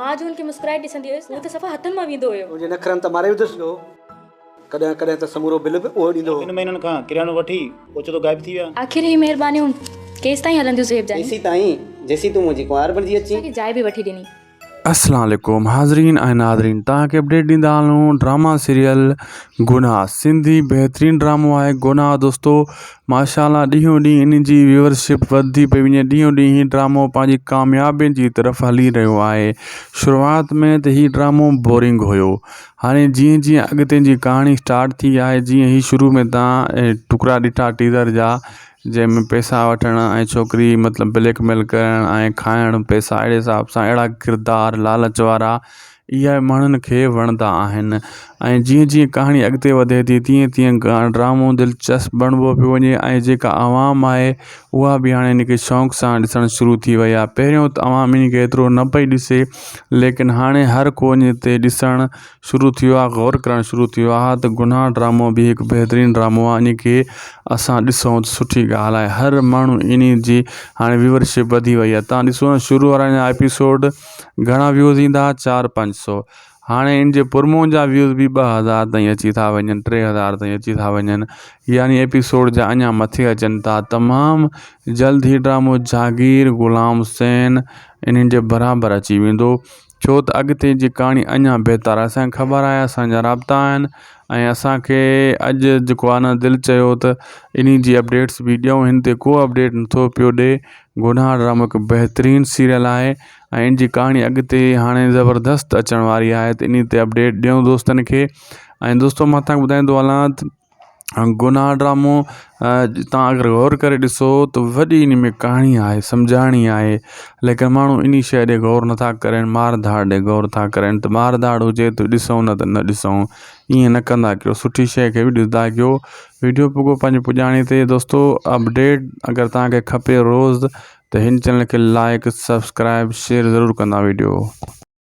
मां जो उनखे मुस्कुराए ॾिसंदी हुयसि, उहो त सफ़ा हथनि मां वेंदो हुयो। मुंहिंजे नखरनि त मारे विधुसि लो, कॾहिं कॾहिं त समूरो बिल बि उहो ॾींदो। 2 महीननि खां किरानो वठी ओचितो गायब थी विया। आख़िर ही महिरबानियूं केसि ताईं हलंदियूं सेब जानी? जेसी तूं मुंहिंजी कुंवार बणिजी अची। असांखे जाइ बि वठी ॾिनी। अस्सलाम वालेकुम हाज़रीन ऐं नाज़रीन, तव्हांखे अपडेट ॾींदा हलूं ड्रामा सीरियल गुनाह। सिंधी बहितरीनु ड्रामो आहे गुनाह। दोस्तो माशाल्लाह ॾींहों ॾींहुं इन जी व्यूअरशिप वधंदी पई वञे। ॾींहों ॾींहुं हीउ ड्रामो पंहिंजी कामयाबियुनि जी तरफ़ हली रहियो आहे। शुरूआति में त हीउ ड्रामो बोरिंग हुयो, हाणे जीअं जीअं अॻिते जी कहाणी स्टार्ट थी आहे, जीअं ही शुरू में तव्हां टुकड़ा ॾिठा टीज़र जा, जंहिंमें पैसा वठण ऐं छोकिरी मतिलबु ब्लैकमेल करण ऐं खाइण पैसा, अहिड़े हिसाब सां अहिड़ा किरदार लालच वारा इहा माण्हुनि खे वणंदा आहिनि। ऐं जीअं जीअं कहाणी अॻिते वधे थी तीअं तीअं ड्रामो दिलचस्प बणिबो पियो वञे ऐं जेका आवाम आहे उहा बि हाणे इनखे शौक़ सां ॾिसणु शुरू थी वई आहे। पहिरियों त आवाम इनखे एतिरो न पई ॾिसे, लेकिन हाणे हर को इन ते ॾिसणु शुरू थियो आहे, गौर करणु शुरू थियो आहे त गुनाह ड्रामो बि हिकु बहितरीनु ड्रामो आहे। इनखे असां ॾिसूं त सुठी ॻाल्हि आहे। हर माण्हू इन जी हाणे व्यूअरशिप वधी वई आहे। तव्हां ॾिसो न शुरू वारा एपिसोड घणा व्यूज़ ईंदा, 400-500। हाणे इन जे पुरमो जा व्यूज़ बि 2000 ताईं अची था वञनि, 3000 ताईं अची था वञनि, यानी एपिसोड जा अञा मथे अचनि था। तमामु जल्द ही ड्रामो जागीर, गुलाम हुसैन इन्हनि जे बराबरि अची वेंदो, छो त अॻिते जी कहाणी अञा बहितर आहे। असांखे ख़बर आहे, असांजा राब्ता आहिनि ऐं असांखे अॼु जेको आहे न दिलि चयो त इन जी अपडेट्स बि ॾियूं। हिन ते को अपडेट नथो पियो ॾिए। गुनाह ड्रामो हिकु बहितरीनु सीरियल आहे ऐं इन जी कहाणी अॻिते हाणे ज़बरदस्त अचण वारी आहे, त इन ते अपडेट ॾियूं दोस्तनि खे। ऐं दोस्तो मां तव्हांखे ॿुधाईंदो हलां त गुनाह ड्रामो तव्हां अगरि गौर करे ॾिसो त वॾी इन में कहाणी आहे, सम्झाणी आहे, लेकिन माण्हू इन शइ ॾे गौर नथा करनि, मार धाड़ ॾे गौर था करनि। त मार धाड़ हुजे त ॾिसूं, न त न ॾिसूं, ईअं न कंदा कयो, सुठी शइ खे बि ॾिसंदा कयो। वीडियो पुगो पंहिंजे पुॼाणे ते। दोस्तो अपडेट अगरि तव्हांखे खपे रोज़ त हिन चैनल खे लाइक, सब्सक्राइब, शेयर ज़रूरु कंदा वीडियो।